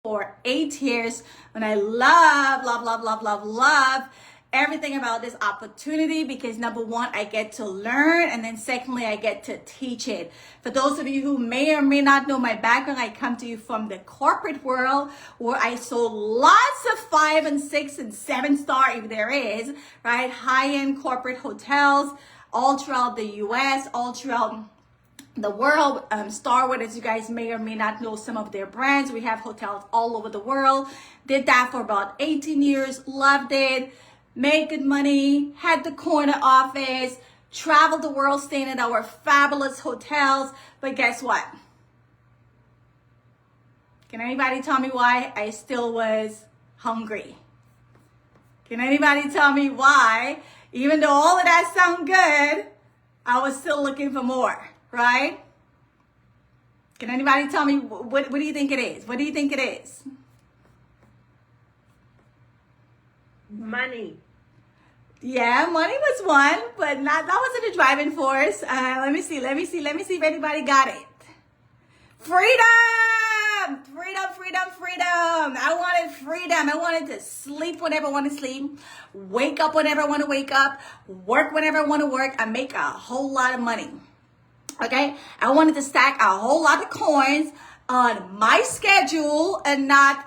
for 8 years, and I love everything about this opportunity because number one, I get to learn, and then secondly, I get to teach it. For those of you who may or may not know my background, I come to you from the corporate world where I sold lots of 5 and 6 and 7 star, if there is, right? High-end corporate hotels all throughout the US, all throughout the world. Starwood, as you guys may or may not know some of their brands, we have hotels all over the world. Did that for about 18 years, loved it. Made good money, had the corner office, traveled the world staying at our fabulous hotels. But guess what? Can anybody tell me why I still was hungry? Can anybody tell me why, even though all of that sound good, I was still looking for more, right? Can anybody tell me, what do you think it is? What do you think it is? Money. Yeah, money was one, but that wasn't a driving force. Let me see if anybody got it. Freedom! I wanted freedom. I wanted to sleep whenever I want to sleep, wake up whenever I want to wake up, work whenever I want to work, and make a whole lot of money. Okay? I wanted to stack a whole lot of coins on my schedule and not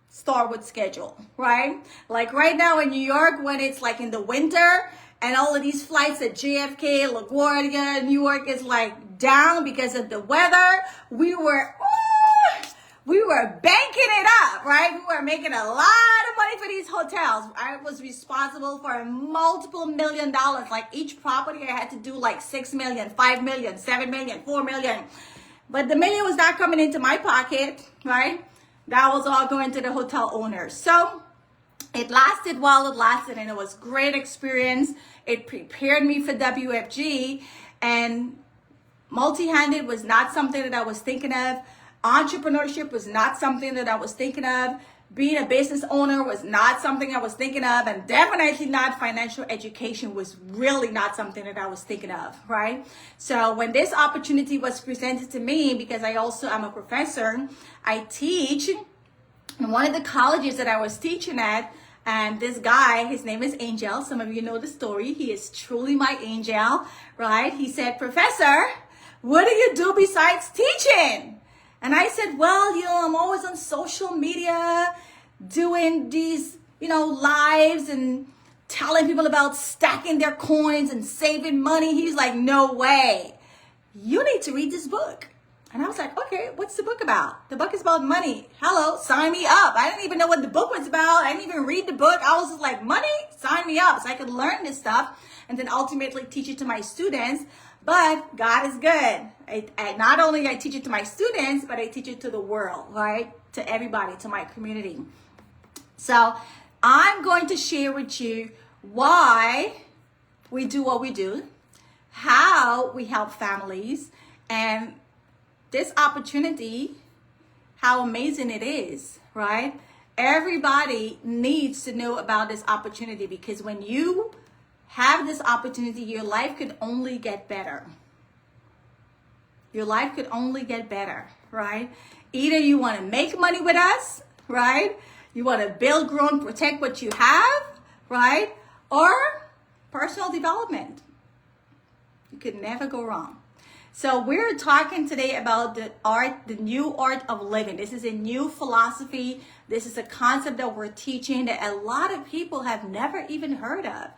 Starwood schedule, right? Like right now in New York, when it's like in the winter and all of these flights at JFK, LaGuardia, New York is like down because of the weather, we were banking it up, right? We were making a lot of money for these hotels. I was responsible for multiple $1 million. Like each property I had to do like 6 million, 5 million, 7 million, 4 million. But the million was not coming into my pocket, right? That was all going to the hotel owners. So it lasted while it lasted, and it was great experience. It prepared me for WFG, and multi-handed was not something that I was thinking of. Entrepreneurship was not something that I was thinking of. Being a business owner was not something I was thinking of, and definitely not financial education was really not something that I was thinking of, right? So when this opportunity was presented to me, because I also am a professor, I teach in one of the colleges that I was teaching at, and this guy, his name is Angel. Some of you know the story. He is truly my angel, right? He said, "Professor, what do you do besides teaching?" And I said, well, I'm always on social media doing these, lives and telling people about stacking their coins and saving money. He's like, no way. You need to read this book. And I was like, okay, what's the book about? The book is about money. Hello, sign me up. I didn't even know what the book was about. I didn't even read the book. I was just like, money? Sign me up so I could learn this stuff and then ultimately teach it to my students. But God is good. I not only I teach it to my students, but I teach it to the world, right? To everybody, to my community. So I'm going to share with you why we do what we do, how we help families, and this opportunity, how amazing it is, right? Everybody needs to know about this opportunity, because when you have this opportunity, your life could only get better. Your life could only get better, right? Either you want to make money with us, right? You want to build, grow, and protect what you have, right? Or personal development. You could never go wrong. So we're talking today about the new art of living. This is a new philosophy. This is a concept that we're teaching that a lot of people have never even heard of.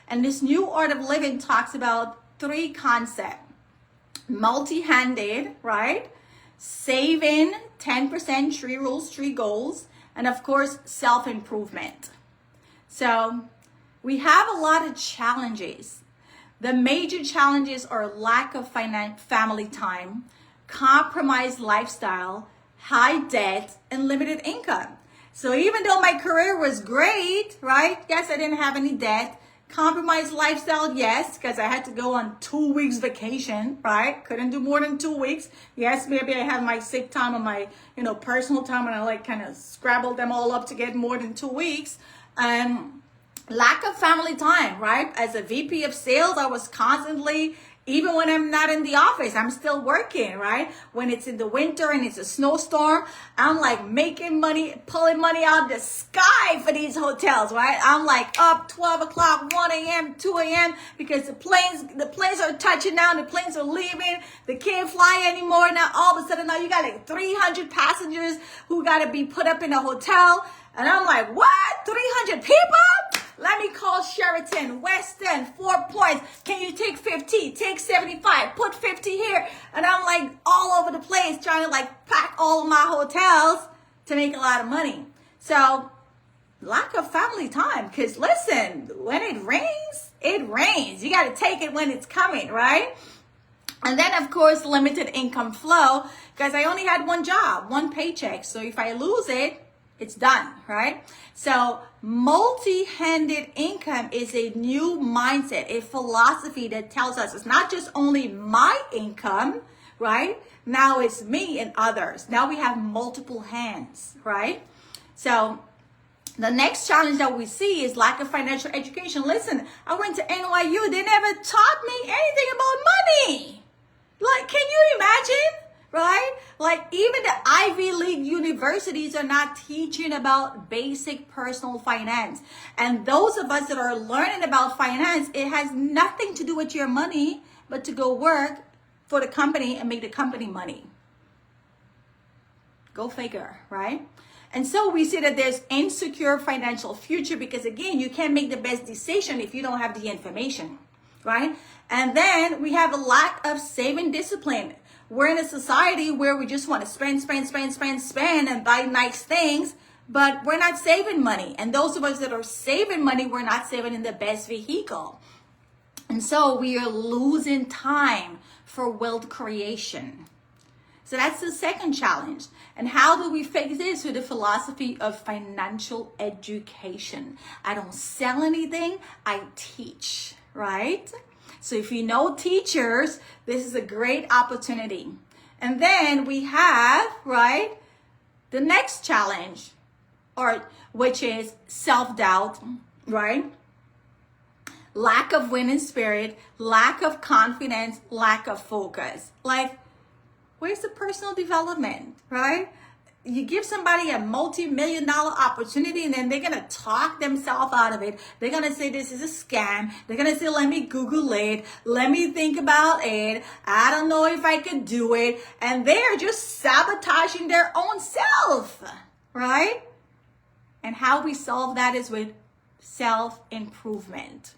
And this new art of living talks about 3 concepts. Multi-handed, right? Saving 10%, 3 rules, 3 goals, and of course, self-improvement. So we have a lot of challenges. The major challenges are lack of family time, compromised lifestyle, high debt, and limited income. So even though my career was great, right? Yes, I didn't have any debt. Compromised lifestyle, yes, because I had to go on 2 weeks vacation, right? Couldn't do more than 2 weeks. Yes, maybe I had my sick time and my, personal time, and I like kind of scrabbled them all up to get more than 2 weeks. Lack of family time, right? As a VP of sales, I was constantly Even when I'm not in the office, I'm still working, right? When it's in the winter and it's a snowstorm, I'm like making money, pulling money out of the sky for these hotels, right? I'm like up 12 o'clock, 1 a.m., 2 a.m. because the planes are touching down, the planes are leaving, they can't fly anymore. Now all of a sudden now you got like 300 passengers who got to be put up in a hotel. And I'm like, what? 300 people? Let me call Sheraton, Westin, 4 Points. Can you take 50? Take 75. Put 50 here. And I'm like all over the place trying to like pack all of my hotels to make a lot of money. So lack of family time. Because listen, when it rains, it rains. You got to take it when it's coming, right? And then, of course, limited income flow. Because I only had one job, one paycheck. So if I lose it, it's done, right? So multi-handed income is a new mindset, a philosophy that tells us it's not just only my income, right? Now it's me and others. Now we have multiple hands, right? So the next challenge that we see is lack of financial education. Listen, I went to NYU. They never taught me anything about money. Like, can you imagine? Right? Like even the Ivy League universities are not teaching about basic personal finance. And those of us that are learning about finance, it has nothing to do with your money, but to go work for the company and make the company money. Go figure, right? And so we see that there's insecure financial future because again, you can't make the best decision if you don't have the information, right? And then we have a lack of saving discipline. We're in a society where we just want to spend and buy nice things, but we're not saving money. And those of us that are saving money, we're not saving in the best vehicle. And so we are losing time for wealth creation. So that's the second challenge. And how do we fix this? With the philosophy of financial education. I don't sell anything, I teach, right? So if you know teachers, this is a great opportunity. And then we have, right, the next challenge, which is self-doubt, right? Lack of winning spirit, lack of confidence, lack of focus. Like, where's the personal development, right? You give somebody a multi-million-dollar opportunity and then they're going to talk themselves out of it. They're going to say this is a scam. They're going to say, let me Google it. Let me think about it. I don't know if I could do it. And they're just sabotaging their own self, right? And how we solve that is with self-improvement.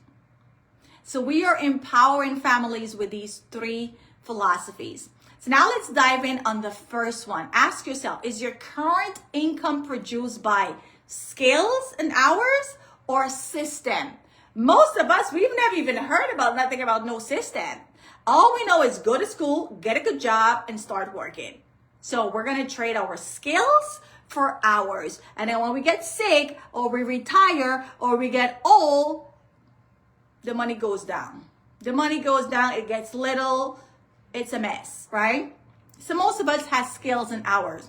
So we are empowering families with these 3 philosophies. So now let's dive in on the first one. Ask yourself, is your current income produced by skills and hours or system? Most of us, we've never even heard about nothing about no system. All we know is go to school, get a good job, and start working. So we're going to trade our skills for hours. And then when we get sick or we retire or we get old, the money goes down. The money goes down, it gets little. It's a mess, right? So most of us have skills and hours.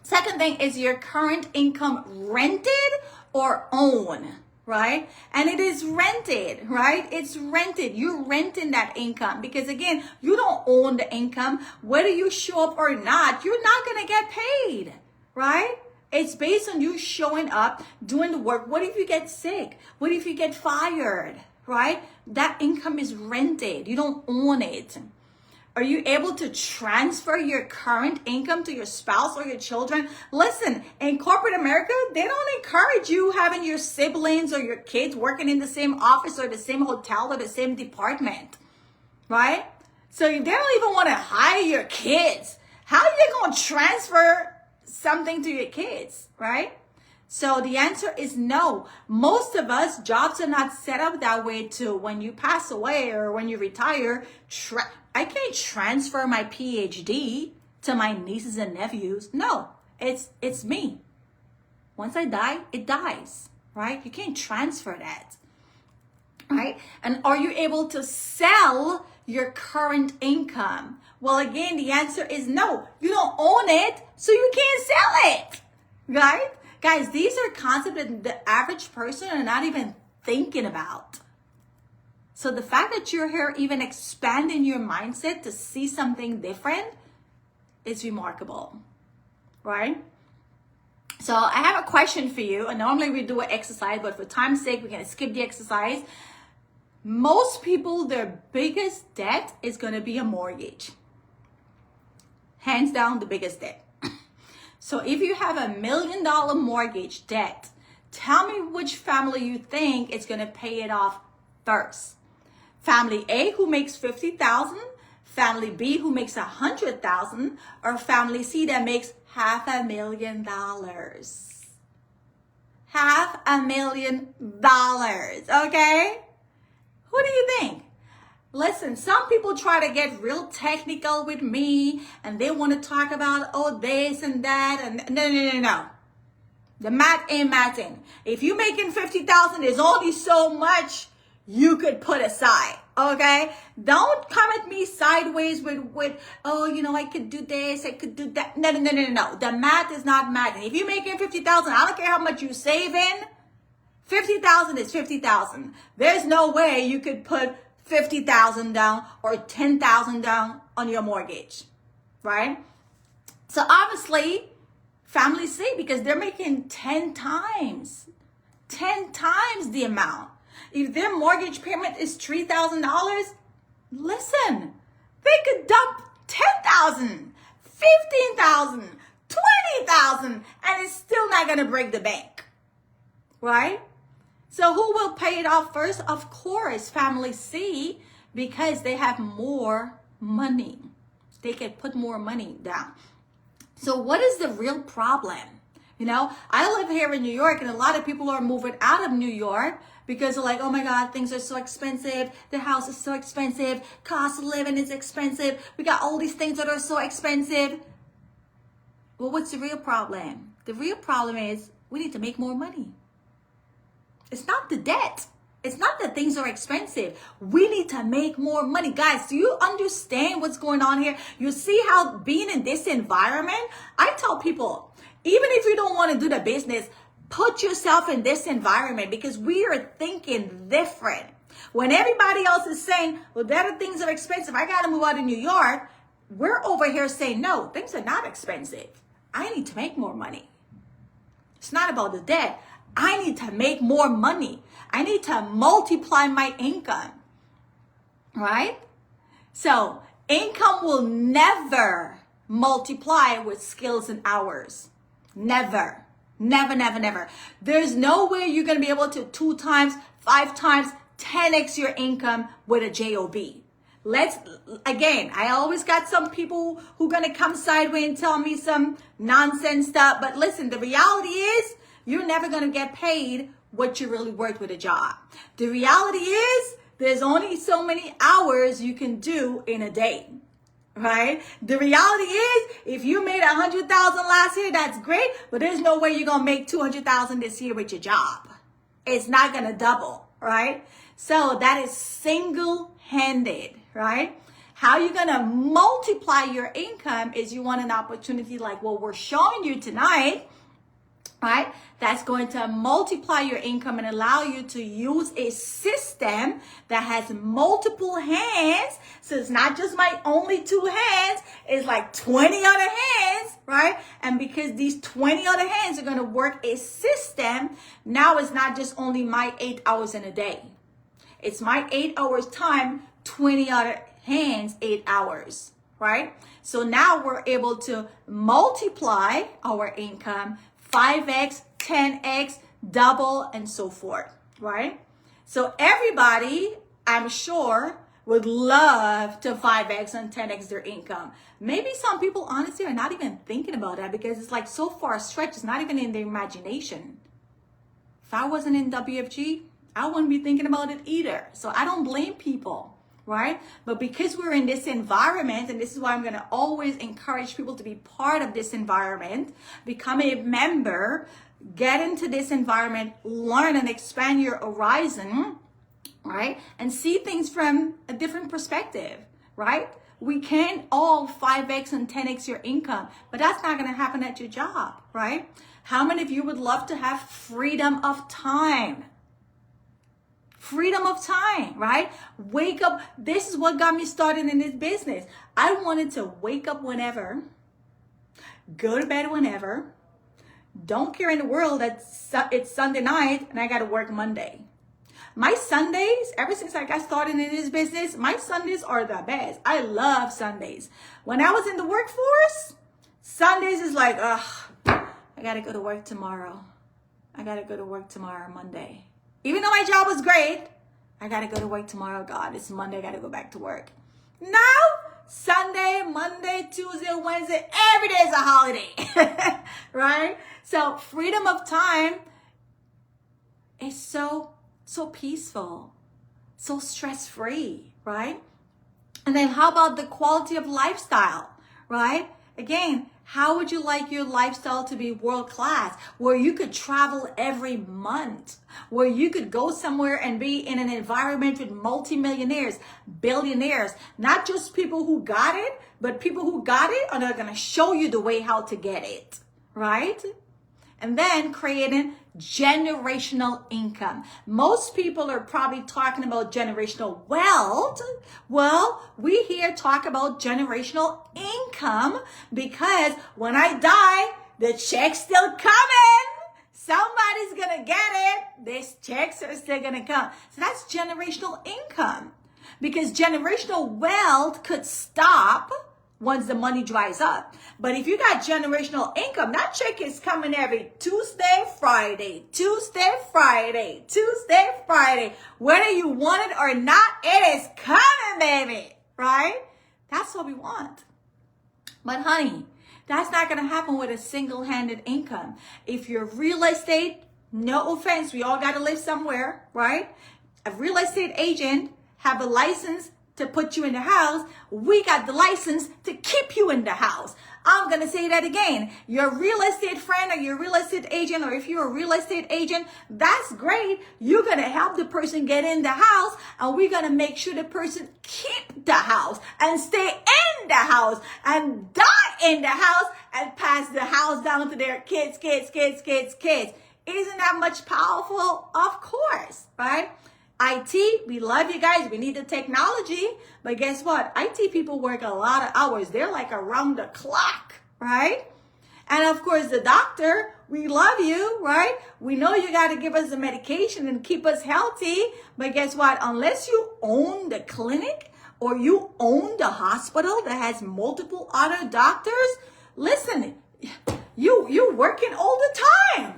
Second thing is your current income rented or own, right? And it is rented, right? It's rented. You're renting that income because again, you don't own the income. Whether you show up or not, you're not going to get paid, right? It's based on you showing up, doing the work. What if you get sick? What if you get fired, right? That income is rented. You don't own it. Are you able to transfer your current income to your spouse or your children? Listen, in corporate America, they don't encourage you having your siblings or your kids working in the same office or the same hotel or the same department, right? So they don't even want to hire your kids. How are you going to transfer something to your kids, right? So the answer is no. Most of us, jobs are not set up that way to when you pass away or when you retire. I can't transfer my PhD to my nieces and nephews. No, it's me. Once I die, it dies, right? You can't transfer that, right? And are you able to sell your current income? Well, again, the answer is no. You don't own it, so you can't sell it, right? Guys, these are concepts that the average person are not even thinking about. So the fact that you're here even expanding your mindset to see something different is remarkable, right? So I have a question for you. And normally we do an exercise, but for time's sake, we're going to skip the exercise. Most people, their biggest debt is going to be a mortgage. Hands down, the biggest debt. So if you have $1 million mortgage debt, tell me which family you think is going to pay it off first. Family A who makes $50,000, family B who makes $100,000, or family C that makes $500,000. $500,000, okay? Who do you think? Listen, some people try to get real technical with me and they want to talk about, oh, this and that. And no. The math ain't mathing. If you're making $50,000, there's only so much you could put aside, okay? Don't come at me sideways with oh, you know, I could do this, I could do that. No. The math is not mathing. If you're making $50,000, I don't care how much you save in, $50,000 is $50,000. There's no way you could put $50,000 down or $10,000 down on your mortgage, right? So obviously, family C, because they're making 10 times the amount. If their mortgage payment is $3,000, listen, they could dump $10,000, $15,000, $20,000, and it's still not going to break the bank, right? So who will pay it off first? Of course, family C, because they have more money. They can put more money down. So what is the real problem? You know, I live here in New York and a lot of people are moving out of New York because they're like, oh my God, things are so expensive. The house is so expensive. Cost of living is expensive. We got all these things that are so expensive. Well, what's the real problem? The real problem is we need to make more money. It's not the debt. It's not that things are expensive. We need to make more money. Guys, do you understand what's going on here? You see how being in this environment, I tell people, even if you don't want to do the business, put yourself in this environment because we are thinking different. When everybody else is saying, well, the other things are expensive, I got to move out of New York, we're over here saying, no, things are not expensive. I need to make more money. It's not about the debt. I need to make more money. I need to multiply my income, right? So income will never multiply with skills and hours. Never. There's no way you're going to be able to 2 times, 5 times, 10x your income with a job. I always got some people who going to come sideways and tell me some nonsense stuff. But listen, the reality is, you're never going to get paid what you're really worth with a job. The reality is there's only so many hours you can do in a day, right? The reality is if you made $100,000 last year, that's great, but there's no way you're going to make $200,000 this year with your job. It's not going to double, right? So that is single-handed, right? How you're going to multiply your income is you want an opportunity like what we're showing you tonight, right? That's going to multiply your income and allow you to use a system that has multiple hands. So it's not just my only 2 hands, it's like 20 other hands, right? And because these 20 other hands are going to work a system, now it's not just only my 8 hours in a day. It's my 8 hours time, 20 other hands, 8 hours, right? So now we're able to multiply our income 5x, 10x, double, and so forth, right? So everybody, I'm sure, would love to 5x and 10x their income. Maybe some people honestly are not even thinking about that because it's like so far stretched, it's not even in their imagination. If I wasn't in WFG, I wouldn't be thinking about it either. So I don't blame people, right? But because we're in this environment, and this is why I'm going to always encourage people to be part of this environment, become a member, get into this environment, learn and expand your horizon, right? And see things from a different perspective, right? We can all 5x and 10x your income, but that's not going to happen at your job, right? How many of you would love to have freedom of time? Freedom of time, right? Wake up. This is what got me started in this business. I wanted to wake up whenever, go to bed whenever. Don't care in the world that it's Sunday night and I got to work Monday. My Sundays, ever since I got started in this business, my Sundays are the best. I love Sundays. When I was in the workforce, Sundays is like, ugh, I got to go to work tomorrow. I got to go to work tomorrow, Monday. Even though my job was great, I got to go to work tomorrow. God, it's Monday. I got to go back to work. Now, Sunday, Monday, Tuesday, Wednesday, every day is a holiday, right? So freedom of time is so peaceful, so stress-free, right? And then how about the quality of lifestyle, right? Again, how would you like your lifestyle to be world-class, where you could travel every month, where you could go somewhere and be in an environment with multimillionaires, billionaires, not just people who got it, but people who got it and are going to show you the way how to get it, right? And then creating generational income. Most people are probably talking about generational wealth. Well, we here talk about generational income because when I die, the check's still coming. Somebody's gonna get it. These checks are still gonna come. So that's generational income, because generational wealth could stop once the money dries up. But if you got generational income, that check is coming every Tuesday, Friday, Tuesday, Friday, Tuesday, Friday. Whether you want it or not, it is coming, baby, right? That's what we want. But honey, that's not gonna happen with a single-handed income. If you're real estate, no offense, we all gotta live somewhere, right? A real estate agent have a license to put you in the house. We got the license to keep you in the house. I'm going to say that again. Your real estate friend or your real estate agent, or if you're a real estate agent, that's great. You're going to help the person get in the house, and we're going to make sure the person keep the house and stay in the house and die in the house and pass the house down to their kids. Isn't that much powerful? Of course, right? IT, we love you guys. We need the technology. But guess what? IT people work a lot of hours. They're like around the clock, right? And of course, the doctor, we love you, right? We know you got to give us the medication and keep us healthy. But guess what? Unless you own the clinic or you own the hospital that has multiple other doctors, listen, you working all the time.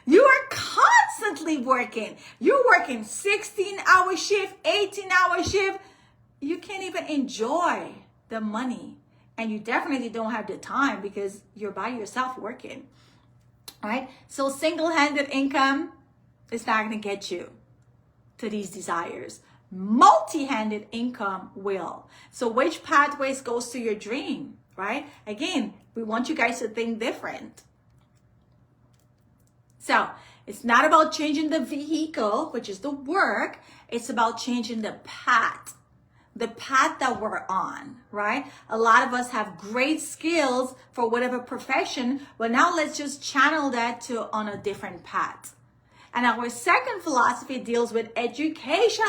You are constantly working. You're working 16-hour shift, 18-hour shift. You can't even enjoy the money. And you definitely don't have the time because you're by yourself working. All right? So single-handed income is not going to get you to these desires. Multi-handed income will. So which pathways goes to your dream, right? Again, we want you guys to think different. So it's not about changing the vehicle, which is the work. It's about changing the path that we're on, right? A lot of us have great skills for whatever profession, but now let's just channel that to on a different path. And our second philosophy deals with education,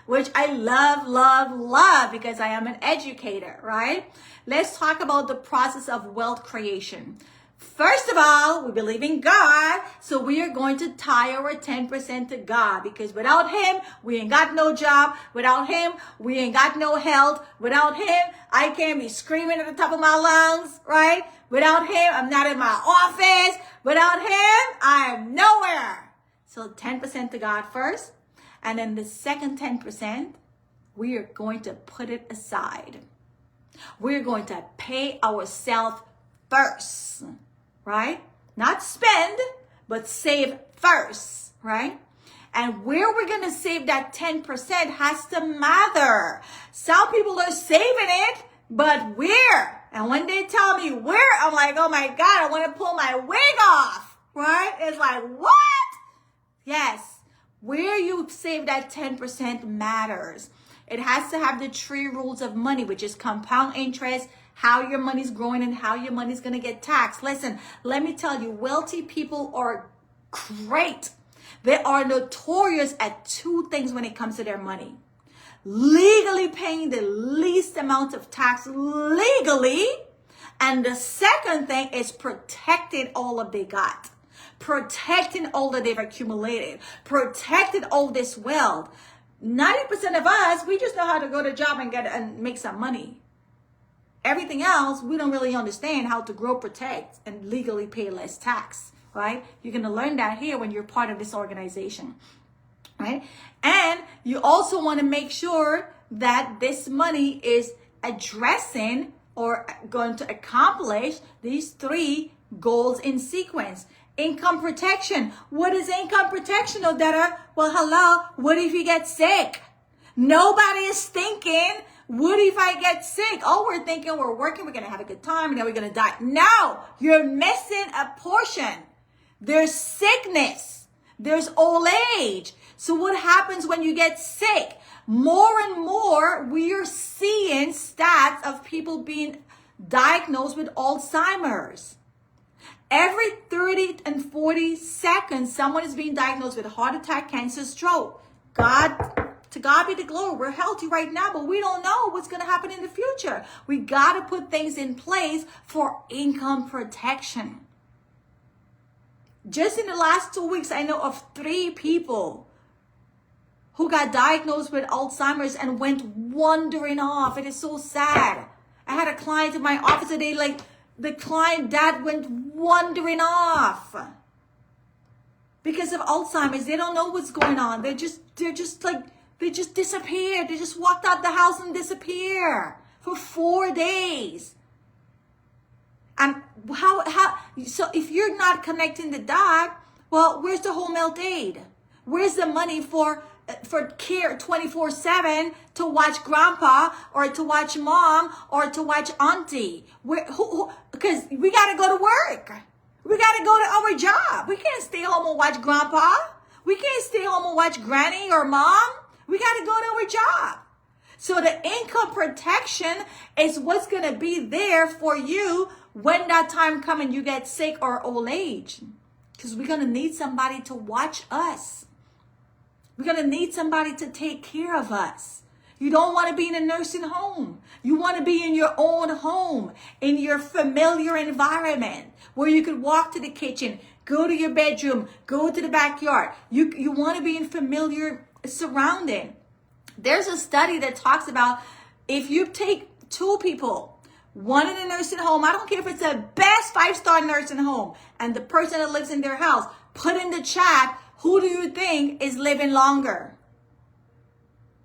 which I love because I am an educator, right? Let's talk about the process of wealth creation. First of all, we believe in God, so we are going to tie our 10% to God, because without Him, we ain't got no job. Without Him, we ain't got no health. Without Him, I can't be screaming at the top of my lungs, right? Without Him, I'm not in my office. Without Him, I am nowhere. So 10% to God first, and then the second 10%, we are going to put it aside. We're going to pay ourselves first. Right? Not spend, but save first, right? And where we're going to save that 10% has to matter. Some people are saving it, but where? And when they tell me where, I'm like, oh my God, I want to pull my wig off, right? It's like, what? Yes, where you save that 10% matters. It has to have the 3 rules of money, which is compound interest, how your money's growing, and how your money's going to get taxed. Listen, let me tell you, wealthy people are great. They are notorious at two things when it comes to their money. Legally paying the least amount of tax legally. And the second thing is protecting all of they got. Protecting all that they've accumulated. Protecting all this wealth. 90% of us, we just know how to go to job and make some money. Everything else, we don't really understand how to grow, protect, and legally pay less tax, right? You're going to learn that here when you're part of this organization, right? And you also want to make sure that this money is addressing or going to accomplish these three goals in sequence. Income protection. What is income protection, Odetta? Well, hello, what if you get sick? Nobody is thinking, what if I get sick? Oh, we're thinking we're working, we're going to have a good time, and then we're going to die. No, you're missing a portion. There's sickness. There's old age. So what happens when you get sick? More and more, we are seeing stats of people being diagnosed with Alzheimer's. Every 30 and 40 seconds, someone is being diagnosed with a heart attack, cancer, stroke. To God be the glory. We're healthy right now, but we don't know what's going to happen in the future. We got to put things in place for income protection. Just in the last 2 weeks, I know of 3 people who got diagnosed with Alzheimer's and went wandering off. It is so sad. I had a client in my office today, like the client dad went wandering off because of Alzheimer's. They don't know what's going on. They just disappeared. They just walked out the house and disappear for 4 days. And so if you're not connecting the dot, well, where's the home health aid? Where's the money for care 24/7 to watch grandpa or to watch mom or to watch auntie? Because we got to go to work. We got to go to our job. We can't stay home and watch grandpa. We can't stay home and watch granny or mom. We got to go to our job. So the income protection is what's going to be there for you when that time comes and you get sick or old age. Because we're going to need somebody to watch us. We're going to need somebody to take care of us. You don't want to be in a nursing home. You want to be in your own home, in your familiar environment, where you could walk to the kitchen, go to your bedroom, go to the backyard. You want to be in familiar surrounding. There's a study that talks about if you take 2 people, one in a nursing home, I don't care if it's the best 5-star nursing home, and the person that lives in their house, put in the chat, who do you think is living longer?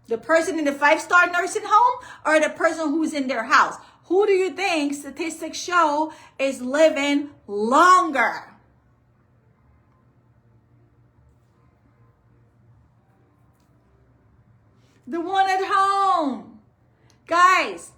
The person in the 5-star nursing home or the person who's in their house? Who do you think statistics show is living longer? The one at home. Guys,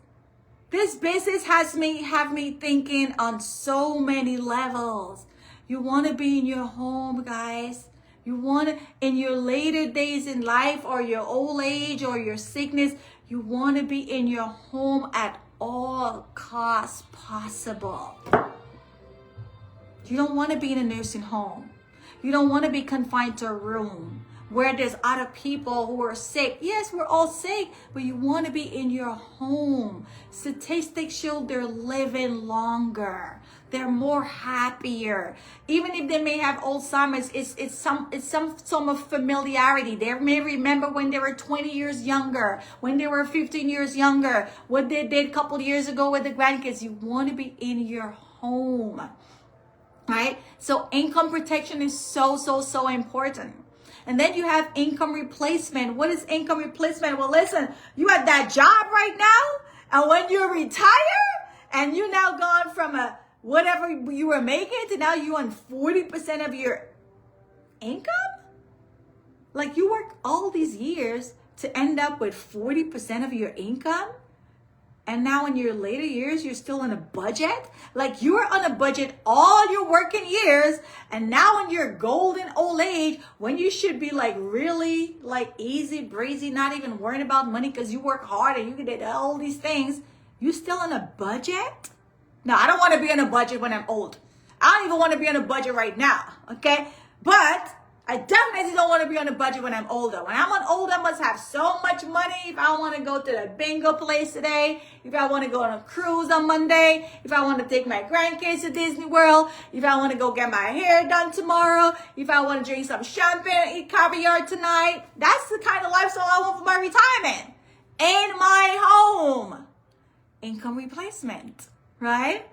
this business have me thinking on so many levels. You want to be in your home, guys. You want to, in your later days in life or your old age or your sickness, you want to be in your home at all costs possible. You don't want to be in a nursing home. You don't want to be confined to a room where there's other people who are sick. Yes, we're all sick, but you want to be in your home. Statistics show they're living longer. They're more happier. Even if they may have Alzheimer's, it's some of familiarity. They may remember when they were 20 years younger, when they were 15 years younger, what they did a couple of years ago with the grandkids. You want to be in your home, right? So income protection is so important. And then you have income replacement. What is income replacement? Well, listen, you have that job right now, and when you retire, and you now gone from a whatever you were making to now you on 40% of your income? Like you work all these years to end up with 40% of your income? And now in your later years, you're still on a budget? Like you were on a budget all your working years, and now in your golden old age, when you should be like really like easy breezy, not even worrying about money because you work hard and you did all these things, you still on a budget? No, I don't want to be on a budget when I'm old. I don't even want to be on a budget right now, okay? But I definitely don't want to be on a budget when I'm older. When I'm older, I must have so much money. If I want to go to the bingo place today, if I want to go on a cruise on Monday, if I want to take my grandkids to Disney World, if I want to go get my hair done tomorrow, if I want to drink some champagne and eat caviar tonight, that's the kind of lifestyle I want for my retirement. In my home. Income replacement, right?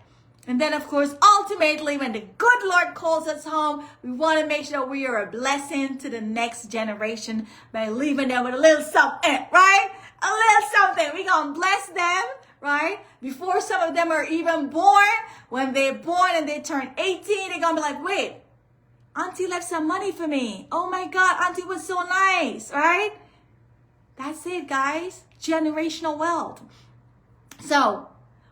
And then, of course, ultimately, when the good Lord calls us home, we want to make sure we are a blessing to the next generation by leaving them with a little something, right? A little something. We're going to bless them, right? Before some of them are even born, when they're born and they turn 18, they're going to be like, wait, Auntie left some money for me. Oh my God, Auntie was so nice, right? That's it, guys. Generational wealth. So,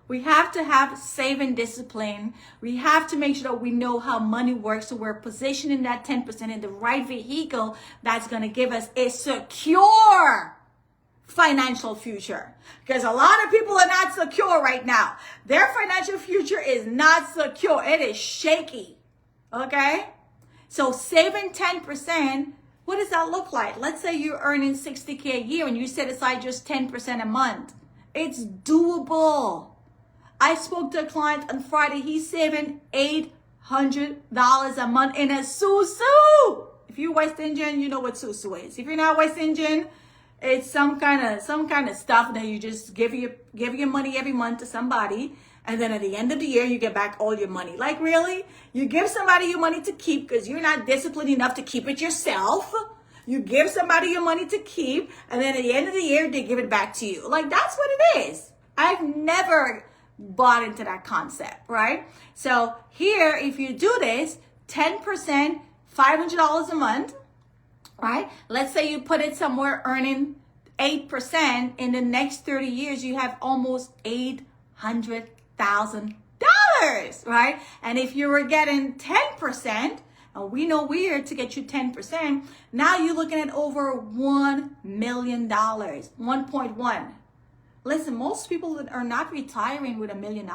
we have to have saving discipline. We have to make sure that we know how money works, so we're positioning that 10% in the right vehicle that's going to give us a secure financial future. Because a lot of people are not secure right now. Their financial future is not secure. It is shaky. Okay? So saving 10%, what does that look like? Let's say you're earning $60K a year and you set aside just 10% a month. It's doable. I spoke to a client on Friday. He's saving $800 a month in a Susu. If you're West Indian, you know what Susu is. If you're not West Indian, it's some kind of stuff that you just give your money every month to somebody, and then at the end of the year you get back all your money. Like, really? You give somebody your money to keep because you're not disciplined enough to keep it yourself. You give somebody your money to keep, and then at the end of the year they give it back to you. Like, that's what it is. I've never bought into that concept, right? So here, if you do this, 10%, $500 a month, right? Let's say you put it somewhere earning 8%. In the next 30 years, you have almost $800,000, right? And if you were getting 10%, and we know we're to get you 10%, now you're looking at over $1 million, 1.1. Listen, most people are not retiring with $1 million.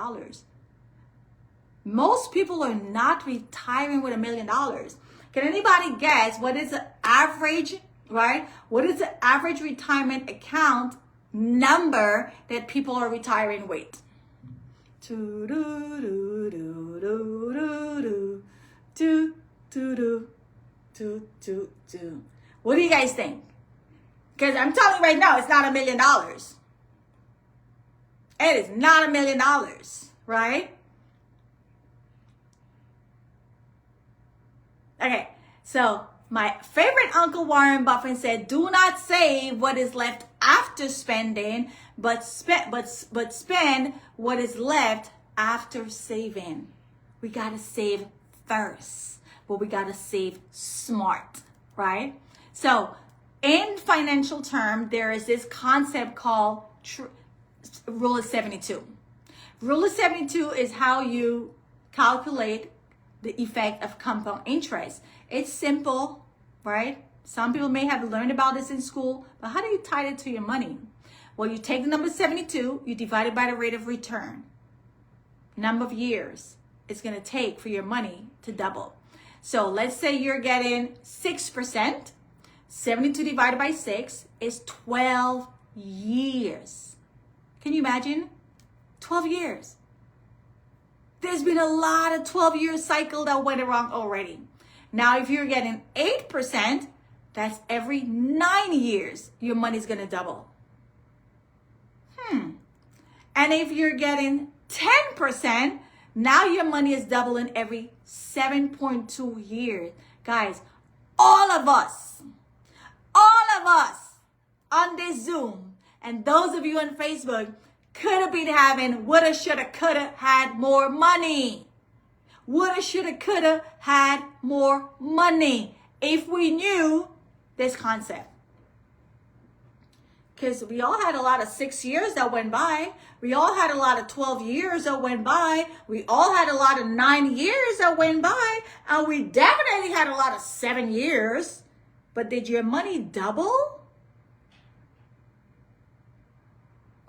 Most people are not retiring with $1 million. Can anybody guess what is the average, right? What is the average retirement account number that people are retiring with? What do you guys think? Because I'm telling you right now, it's not $1 million. It is not $1 million, right? Okay, so my favorite Uncle Warren Buffett said, do not save what is left after spending, but spend what is left after saving. We got to save first, but we got to save smart, right? So in financial term, there is this concept called Rule of 72. Rule of 72 is how you calculate the effect of compound interest. It's simple, right? Some people may have learned about this in school, but how do you tie it to your money? Well, you take the number 72, you divide it by the rate of return. Number of years it's going to take for your money to double. So let's say you're getting 6%. 72 divided by 6 is 12 years. Can you imagine? 12 years. There's been a lot of 12-year cycle that went wrong already. Now, if you're getting 8%, that's every 9 years, your money's going to double. And if you're getting 10%, now your money is doubling every 7.2 years. Guys, all of us on this Zoom, and those of you on Facebook, could have been having woulda, shoulda, coulda, had more money. Woulda, shoulda, coulda, had more money if we knew this concept. Because we all had a lot of 6 years that went by. We all had a lot of 12 years that went by. We all had a lot of 9 years that went by. And we definitely had a lot of 7 years. But did your money double?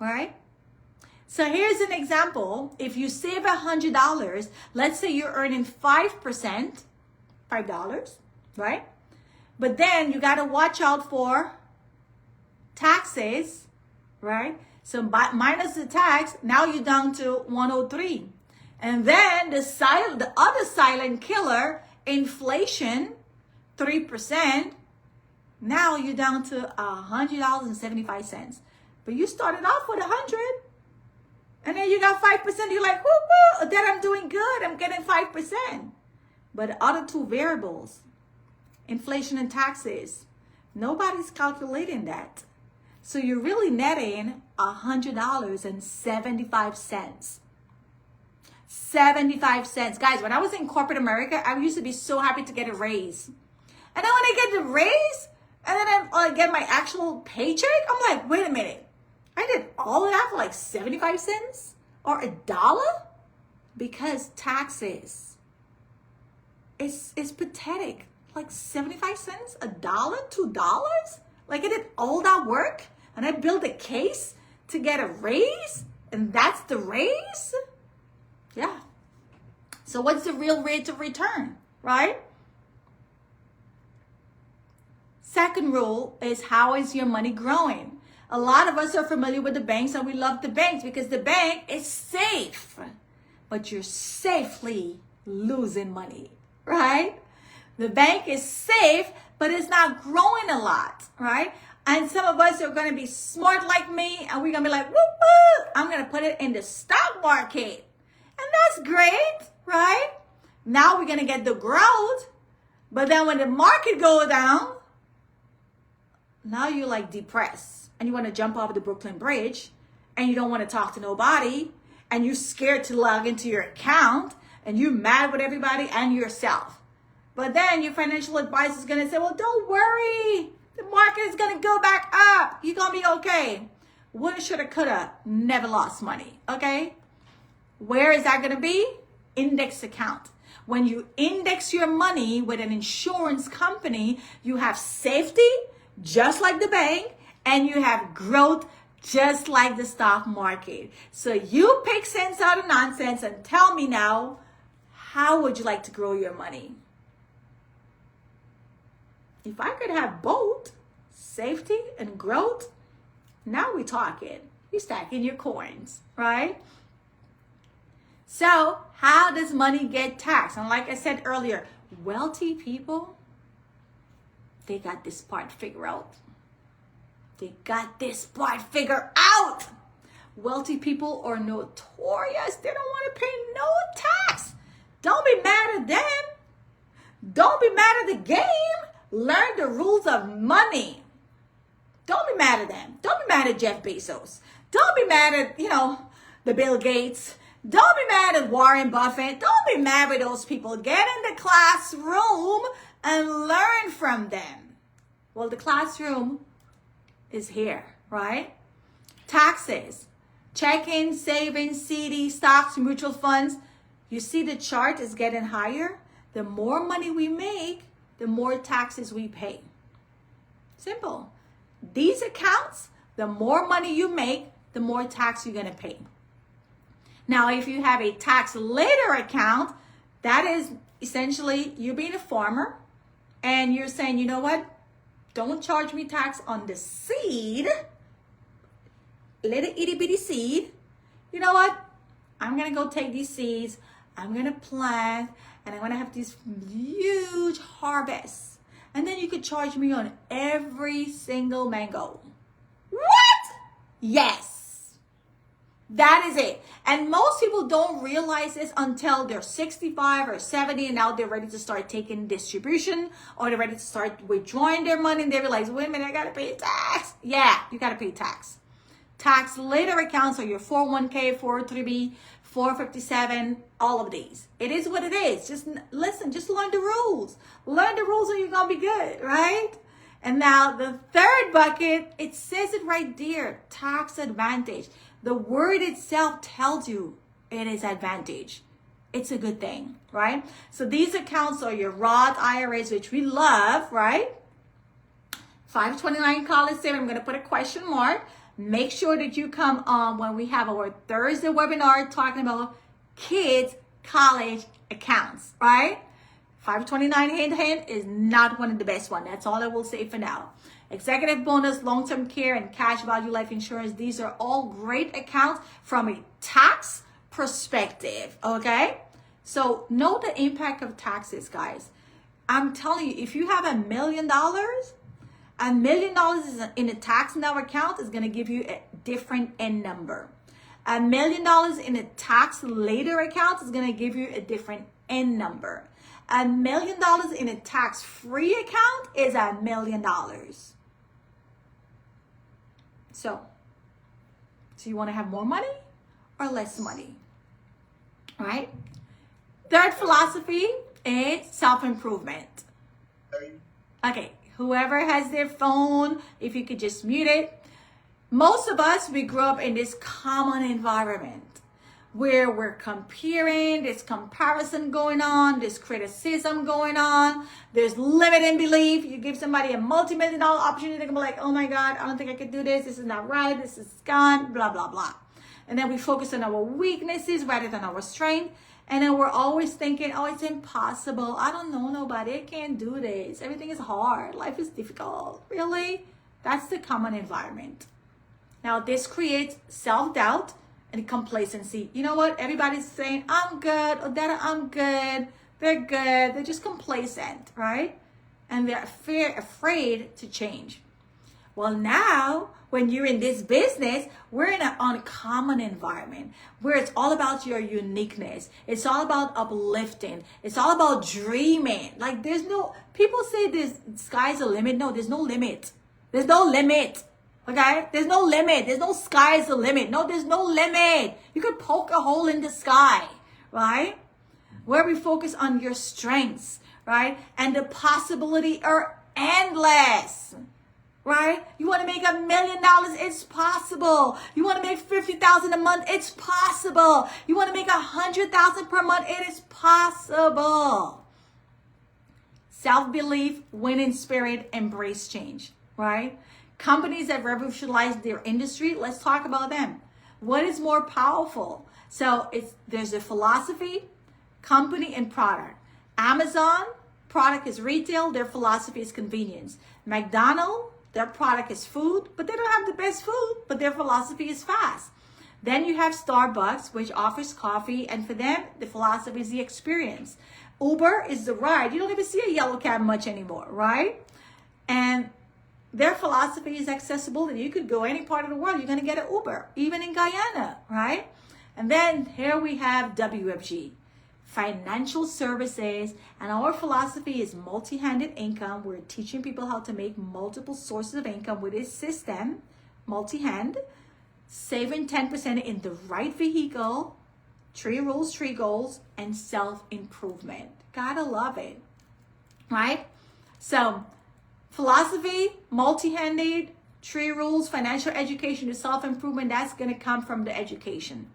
All right? So here's an example. If you save $100, let's say you're earning 5%, $5, right? But then you got to watch out for taxes, right? So minus the tax, now you're down to 103. And then the other silent killer, inflation, 3%. Now you're down to $100.75. But you started off with 100. And then you got 5%. You're like, whoo, whoo, then I'm doing good. I'm getting 5%. But the other two variables, inflation and taxes, nobody's calculating that. So you're really netting $100.75. 75 cents. Guys, when I was in corporate America, I used to be so happy to get a raise. And then when I get the raise, and then I get my actual paycheck, I'm like, wait a minute. I did all of that for like 75 cents or $1? Because taxes. It's pathetic. Like 75 cents, $1, $2? Like I did all that work and I built a case to get a raise, and that's the raise? Yeah. So what's the real rate of return, right? Second rule is, how is your money growing? A lot of us are familiar with the banks, and we love the banks because the bank is safe, but you're safely losing money, right? The bank is safe, but it's not growing a lot, right? And some of us are going to be smart like me, and we're going to be like, whoop, whoop, I'm going to put it in the stock market. And that's great, right? Now we're going to get the growth. But then when the market goes down, now you're like depressed. And you want to jump off the Brooklyn Bridge. And you don't want to talk to nobody. And you're scared to log into your account. And you're mad with everybody and yourself. But then your financial advisor is going to say, well, don't worry. The market is going to go back up. You're going to be okay. Woulda, shoulda, coulda. Never lost money. Okay? Where is that going to be? Index account. When you index your money with an insurance company, you have safety, just like the bank, and you have growth, just like the stock market. So you pick sense out of nonsense and tell me now, how would you like to grow your money? If I could have both, safety and growth, now we're talking. You're stacking your coins, right? So how does money get taxed? And like I said earlier, wealthy people, they got this part figured out. They got this part figured out. Wealthy people are notorious. They don't want to pay no tax. Don't be mad at them. Don't be mad at the game. Learn the rules of money. Don't be mad at them. Don't be mad at Jeff Bezos. Don't be mad at, the Bill Gates. Don't be mad at Warren Buffett. Don't be mad with those people. Get in the classroom and learn from them. Well, the classroom is here, right? Taxes, checking, savings, CD, stocks, mutual funds. You see the chart is getting higher. The more money we make, the more taxes we pay. Simple. These accounts, the more money you make, the more tax you're going to pay. Now, if you have a tax later account, that is essentially you being a farmer and you're saying, you know what? Don't charge me tax on the seed, little itty bitty seed. You know what? I'm going to go take these seeds. I'm going to plant and I'm going to have these huge harvests. And then you could charge me on every single mango. What? Yes. That is it. And most people don't realize this until they're 65 or 70 and now they're ready to start taking distribution or they're ready to start withdrawing their money and they realize, wait a minute, I got to pay tax. Yeah, you got to pay tax. Tax later accounts are your 401k, 403b, 457, all of these. It is what it is. Just listen, just learn the rules. Learn the rules or you're going to be good, right? And now the third bucket, it says it right there, tax advantage. The word itself tells you it is advantage. It's a good thing, right? So these accounts are your Roth IRAs, which we love, right? 529 college savings. I'm going to put a question mark. Make sure that you come on when we have our Thursday webinar talking about kids' college accounts, right? 529 hint is not one of the best one. That's all I will say for now. Executive bonus, long-term care, and cash value life insurance. These are all great accounts from a tax perspective, okay? So know the impact of taxes, guys. I'm telling you, if you have $1 million, $1 million is in a tax in our account is going to give you a different N number. $1 million in a tax later account is going to give you a different N number. $1 million in a tax-free account is $1 million. So you want to have more money or less money? All right. Third philosophy is self-improvement. Okay, whoever has their phone, if you could just mute it. Most of us, we grew up in this common environment where we're comparing, there's comparison going on, there's criticism going on, there's limiting belief. You give somebody a multi-million-dollar opportunity, they're gonna be like, oh my God, I don't think I could do this is not right, this is gone, blah, blah, blah. And then we focus on our weaknesses rather than our strength. And then we're always thinking, oh, it's impossible. I don't know nobody. I can't do this. Everything is hard. Life is difficult. Really? That's the common environment. Now, this creates self-doubt and complacency. You know what? Everybody's saying, I'm good. Odetta, I'm good. They're good. They're just complacent, right? And they're afraid to change. Well, now, when you're in this business, we're in an uncommon environment where it's all about your uniqueness. It's all about uplifting. It's all about dreaming. Like people say this sky's the limit. No, there's no limit. There's no limit. Okay? There's no limit. There's no sky's the limit. No, there's no limit. You could poke a hole in the sky, right? Where we focus on your strengths, right? And the possibility are endless. Right? You want to make $1 million, it's possible. You want to make $50,000 a month, it's possible. You want to make $100,000 per month, it is possible. Self-belief, winning spirit, embrace change, right? Companies that revolutionized their industry, let's talk about them. What is more powerful? So there's a philosophy, company, and product. Amazon, product is retail, their philosophy is convenience. McDonald's, their product is food, but they don't have the best food, but their philosophy is fast. Then you have Starbucks, which offers coffee, and for them, the philosophy is the experience. Uber is the ride. You don't even see a yellow cab much anymore, right? And their philosophy is accessibility. You could go any part of the world, you're going to get an Uber, even in Guyana, right? And then here we have WFG. Financial services, and our philosophy is multi-handed income. We're teaching people how to make multiple sources of income with this system, multi-hand, saving 10% in the right vehicle, 3 rules, 3 goals, and self-improvement. Gotta love it, right? So philosophy, multi-handed, 3 rules, financial education to self-improvement, that's gonna come from the education.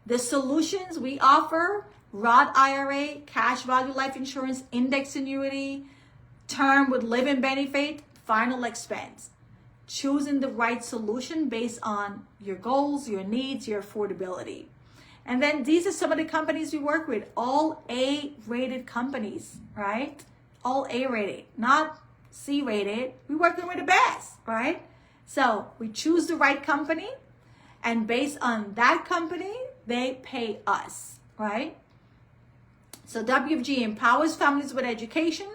The solutions we offer, Roth IRA, cash value life insurance, index annuity, term with living benefit, final expense. Choosing the right solution based on your goals, your needs, your affordability. And then these are some of the companies we work with, all A-rated companies, right? All A-rated, not C-rated. We work with the best, right? So we choose the right company, and based on that company, they pay us, right? So WFG empowers families with education,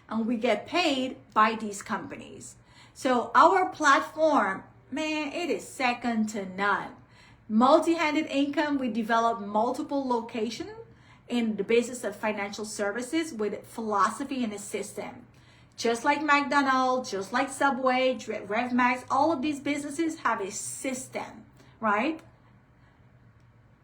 and we get paid by these companies. So our platform, man, it is second to none. Multi-handed income, we develop multiple locations in the business of financial services with philosophy and a system. Just like McDonald's, just like Subway, RevMax, all of these businesses have a system, right?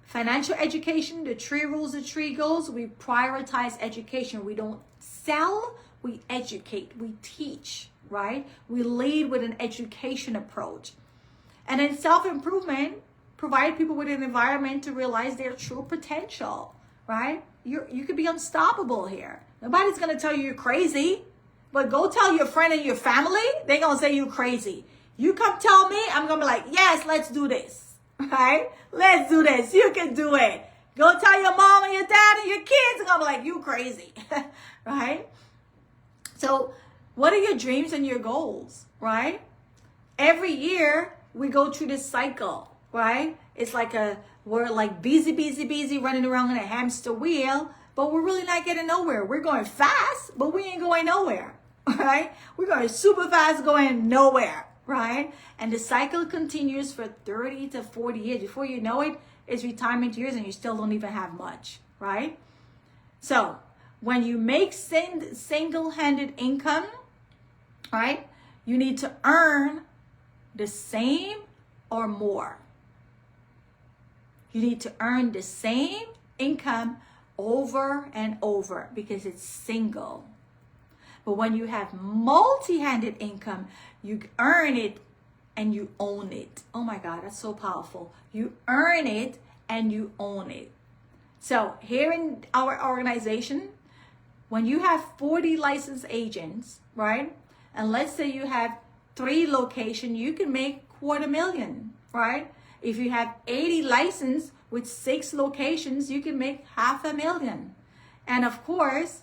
Financial education, the 3 rules, the 3 goals, we prioritize education. We don't sell, we educate, we teach, right? We lead with an education approach. And then self-improvement, provide people with an environment to realize their true potential, right? You could be unstoppable here. Nobody's gonna tell you you're crazy, but go tell your friend and your family, they're gonna say you're crazy. You come tell me, I'm gonna be like, yes, let's do this. Right? Let's do this. You can do it. Go tell your mom and your dad and your kids, and I'm like, you crazy, right? So what are your dreams and your goals, right? Every year we go through this cycle, right? It's like we're like busy running around in a hamster wheel, but we're really not getting nowhere. We're going fast, but we ain't going nowhere, right? We're going super fast, going nowhere, right? And the cycle continues for 30 to 40 years. Before you know it, it's retirement years and you still don't even have much, right? So when you make single-handed income, right, you need to earn the same or more. You need to earn the same income over and over because it's single. But when you have multi-handed income, you earn it and you own it. Oh my God, that's so powerful. You earn it and you own it. So here in our organization, when you have 40 licensed agents, right? And let's say you have 3 locations, you can make $250,000, right? If you have 80 licenses with 6 locations, you can make $500,000. And of course,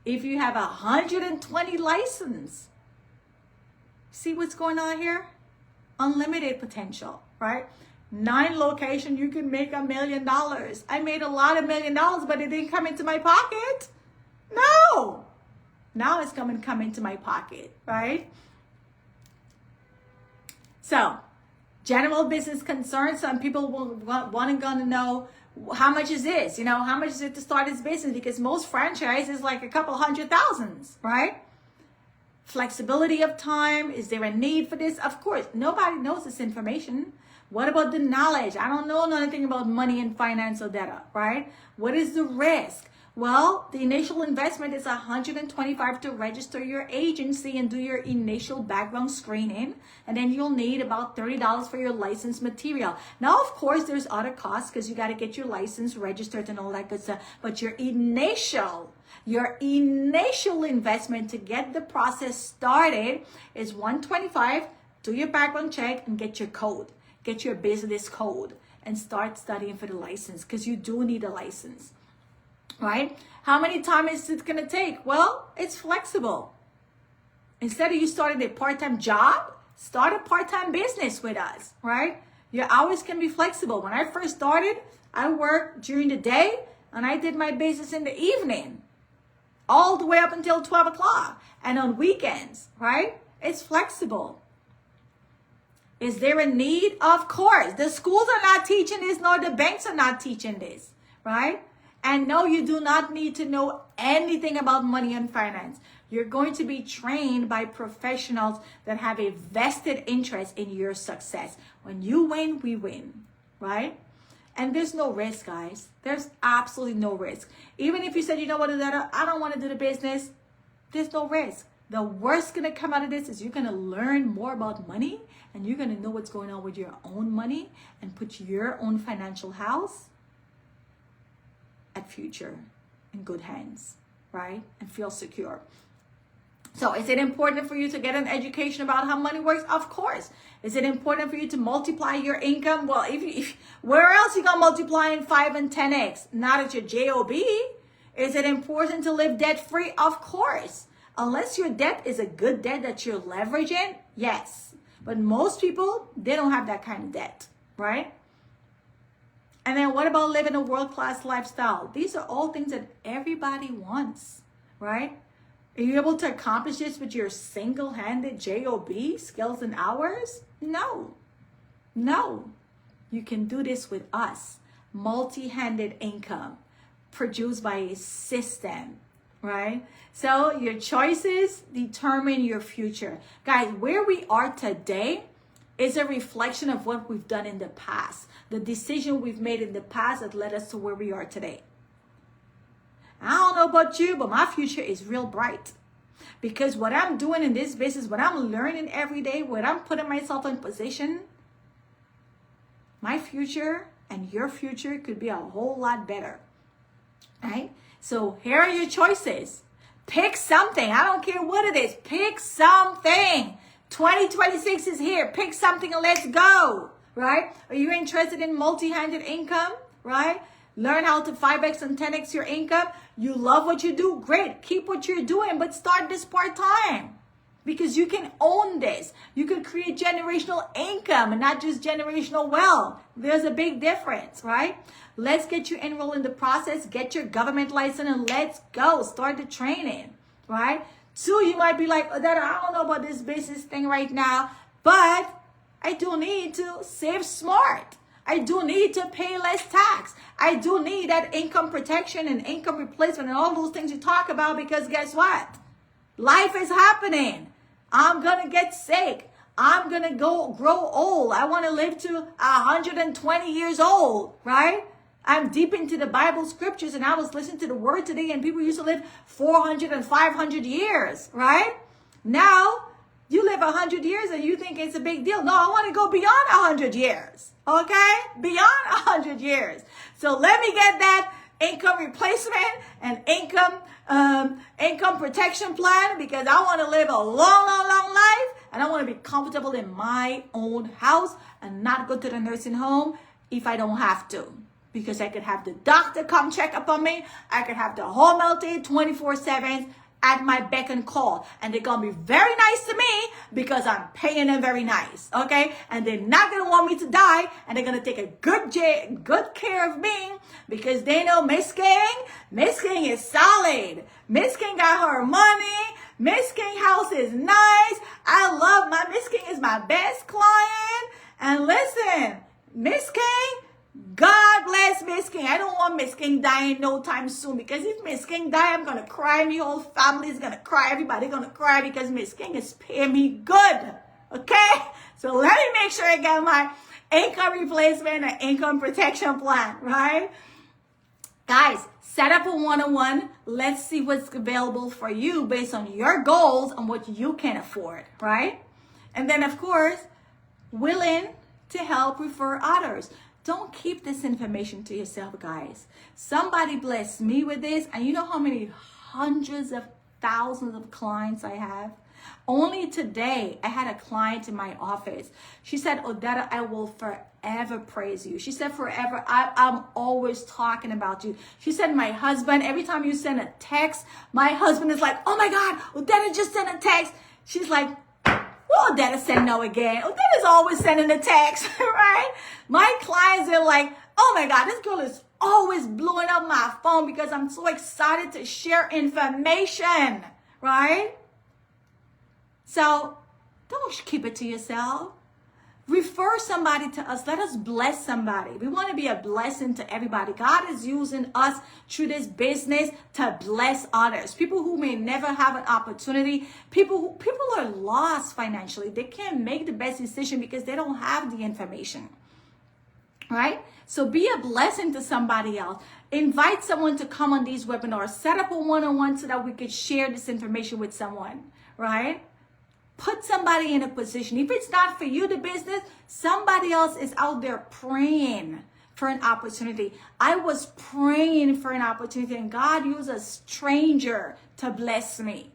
if you have 120 licenses, see what's going on here? Unlimited potential, right? 9 locations, you can make $1 million. I made a lot of $1 million, but it didn't come into my pocket. No. Now it's come into my pocket, right? So, general business concerns. Some people want to know how much is this? You know, how much is it to start this business? Because most franchise is like a couple $100,000, right? Flexibility of time. Is there a need for this? Of course, nobody knows this information. What about the knowledge? I don't know anything about money and financial data, right? What is the risk? Well, the initial investment is $125 to register your agency and do your initial background screening. And then you'll need about $30 for your license material. Now, of course, there's other costs because you got to get your license registered and all that good stuff. But your initial investment to get the process started is $125. Do your background check and get your code. Get your business code and start studying for the license because you do need a license. Right? How many time is it going to take? Well, it's flexible. Instead of you starting a part-time job, start a part-time business with us, right? Your hours can be flexible. When I first started, I worked during the day and I did my business in the evening, all the way up until 12 o'clock and on weekends, right? It's flexible. Is there a need? Of course. The schools are not teaching this, nor the banks are not teaching this, right? And no, you do not need to know anything about money and finance. You're going to be trained by professionals that have a vested interest in your success. When you win, we win, right? And there's no risk, guys. There's absolutely no risk. Even if you said, you know what, I don't want to do the business, there's no risk. The worst going to come out of this is you're going to learn more about money and you're going to know what's going on with your own money and put your own financial house at future in good hands, right? And feel secure. So is it important for you to get an education about how money works? Of course. Is it important for you to multiply your income? Well, if where else you gonna multiply in 5 and 10x? Not at your job. Is it important to live debt free? Of course. Unless your debt is a good debt that you're leveraging, yes. But most people, they don't have that kind of debt, right? And then what about living a world-class lifestyle? These are all things that everybody wants, right? Are you able to accomplish this with your single-handed job, skills and hours? No. You can do this with us. Multi-handed income produced by a system, right? So your choices determine your future. Guys, where we are today is a reflection of what we've done in the past. The decision we've made in the past that led us to where we are today. I don't know about you, but my future is real bright. Because what I'm doing in this business, what I'm learning every day, what I'm putting myself in position, my future and your future could be a whole lot better. Right? So here are your choices. Pick something. I don't care what it is. Pick something. 2026 is here. Pick something and let's go. Right? Are you interested in multi-handed income? Right? Learn how to 5x and 10x your income. You love what you do, great. Keep what you're doing, but start this part-time. Because you can own this. You can create generational income and not just generational wealth. There's a big difference, right? Let's get you enrolled in the process. Get your government license and let's go. Start the training, right? 2, you might be like, Odetta, I don't know about this business thing right now, but I do need to save smart. I do need to pay less tax. I do need that income protection and income replacement and all those things you talk about, because guess what? Life is happening. I'm going to get sick. I'm going to grow old. I want to live to 120 years old, right? I'm deep into the Bible scriptures, and I was listening to the word today, and people used to live 400 and 500 years, right? Now, you live 100 years and you think it's a big deal. No, I want to go beyond 100 years, okay? Beyond 100 years. So let me get that income replacement and income protection plan, because I want to live a long life, and I want to be comfortable in my own house and not go to the nursing home if I don't have to, because I could have the doctor come check up on me. I could have the home health aide 24/7 at my beck and call, and they're gonna be very nice to me because I'm paying them very nice, okay? And they're not gonna want me to die, and they're gonna take a good care of me, because they know Miss King is solid. Miss King got her money. Miss King house is nice. I love my Miss King is my best client. And listen, Miss King, God bless Miss King. I don't want Miss King dying no time soon, because if Miss King die, I'm going to cry. My whole family is going to cry. Everybody going to cry, because Miss King is paying me good. Okay? So let me make sure I get my income replacement and income protection plan, right? Guys, set up a one-on-one. Let's see what's available for you based on your goals and what you can afford, right? And then, of course, willing to help refer others. Don't keep this information to yourself, guys. Somebody blessed me with this, and you know how many hundreds of thousands of clients I have? Only today, I had a client in my office. She said, Odetta, I will forever praise you. She said, forever, I'm always talking about you. She said, my husband, every time you send a text, my husband is like, oh my God, Odetta just sent a text. She's like, well, Odetta said no again. Odetta's always sending a text, right? My clients are like, oh my God, this girl is always blowing up my phone because I'm so excited to share information, right? So don't keep it to yourself. Refer somebody to us. Let us bless somebody. We want to be a blessing to everybody. God is using us through this business to bless others. People who may never have an opportunity. People are lost financially. They can't make the best decision because they don't have the information. Right? So be a blessing to somebody else. Invite someone to come on these webinars. Set up a one-on-one so that we could share this information with someone. Right? Put somebody in a position. If it's not for you, the business, somebody else is out there praying for an opportunity. I was praying for an opportunity, and God used a stranger to bless me.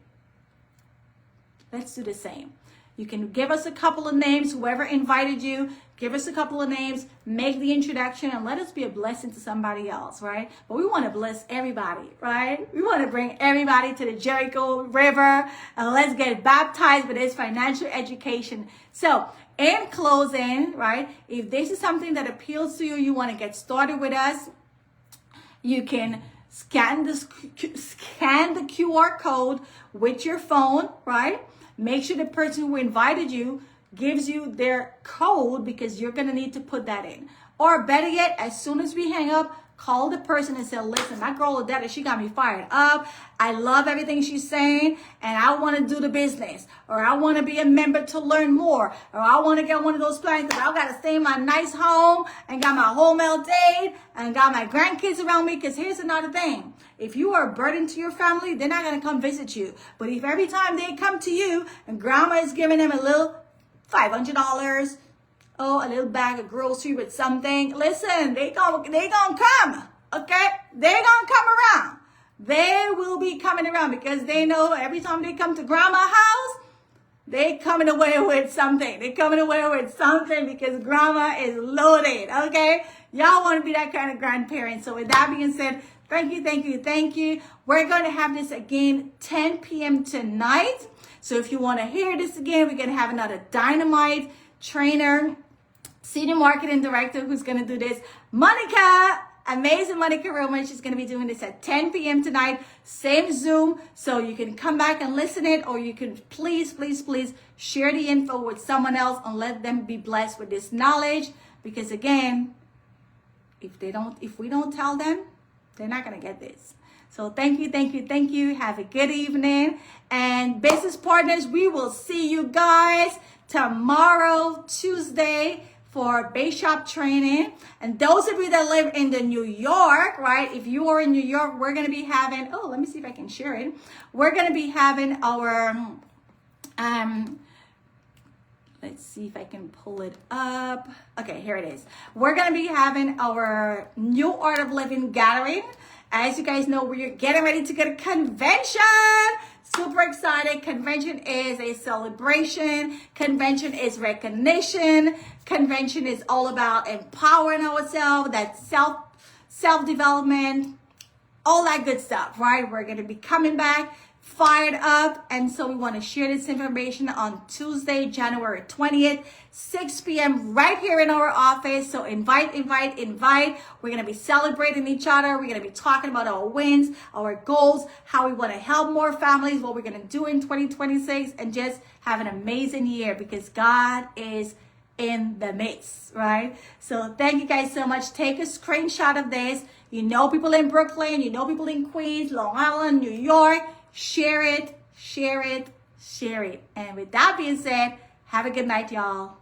Let's do the same. You can give us a couple of names, whoever invited you, give us a couple of names, make the introduction, and let us be a blessing to somebody else, right? But we want to bless everybody, right? We want to bring everybody to the Jericho River, and let's get baptized with this financial education. So, in closing, right, if this is something that appeals to you, you want to get started with us, you can scan the QR code with your phone, right? Make sure the person who invited you gives you their code, because you're going to need to put that in. Or better yet, as soon as we hang up, call the person and say, listen, that girl Odetta, she got me fired up. I love everything she's saying, and I want to do the business. Or I want to be a member to learn more. Or I want to get one of those plans because I got to stay in my nice home and got my home health aide and got my grandkids around me. Because here's another thing. If you are a burden to your family, they're not going to come visit you. But if every time they come to you and grandma is giving them a little $500, a little bag of grocery with something, listen, they gonna come, okay? They gonna come around. They will be coming around because they know every time they come to grandma's house, they coming away with something. They coming away with something because grandma is loaded, okay? Y'all want to be that kind of grandparent. So with that being said, thank you, thank you, thank you. We're going to have this again 10 p.m. tonight. So if you want to hear this again, we're going to have another dynamite trainer, senior marketing director who's going to do this. Monica, amazing Monica Roman. She's going to be doing this at 10 p.m. tonight. Same Zoom. So you can come back and listen it, or you can please, please, please share the info with someone else and let them be blessed with this knowledge. Because again, if we don't tell them, they're not going to get this. So thank you, thank you, thank you. Have a good evening. And business partners, we will see you guys tomorrow, Tuesday, for base shop training. And those of you that live in the New York, right? If you are in New York, we're going to be having, oh, let me see if I can share it. We're going to be having our, let's see if I can pull it up. Okay, here it is. We're going to be having our New Art of Living gathering. As you guys know, we're getting ready to get a convention. Super excited. Convention is a celebration. Convention is recognition. Convention is all about empowering ourselves, that self-development, all that good stuff, right? We're going to be coming back fired up, and so we want to share this information on Tuesday, January 20th, 6 p.m. right here in our office. So invite. We're going to be celebrating each other. We're going to be talking about our wins, our goals, how we want to help more families, what we're going to do in 2026, and just have an amazing year because God is in the midst, right? So thank you guys so much. Take a screenshot of this. You know people in Brooklyn, you know people in Queens, Long Island, New York. Share it, share it, share it. And with that being said, have a good night, y'all.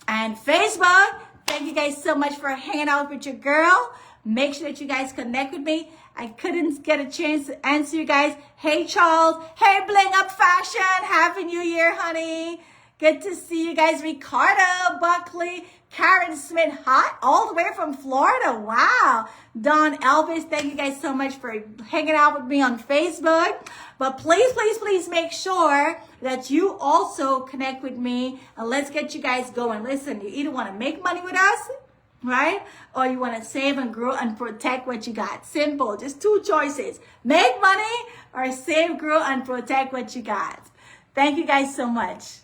And Facebook, thank you guys so much for hanging out with your girl. Make sure that you guys connect with me. I couldn't get a chance to answer you guys. Hey, Charles. Hey, Bling Up Fashion. Happy New Year, honey. Good to see you guys. Ricardo Buckley. Karen Smith, hot all the way from Florida. Wow. Don Elvis, thank you guys so much for hanging out with me on Facebook. But please, please, please make sure that you also connect with me and let's get you guys going. Listen, you either want to make money with us, right? Or you want to save and grow and protect what you got. Simple. Just two choices. Make money or save, grow, and protect what you got. Thank you guys so much.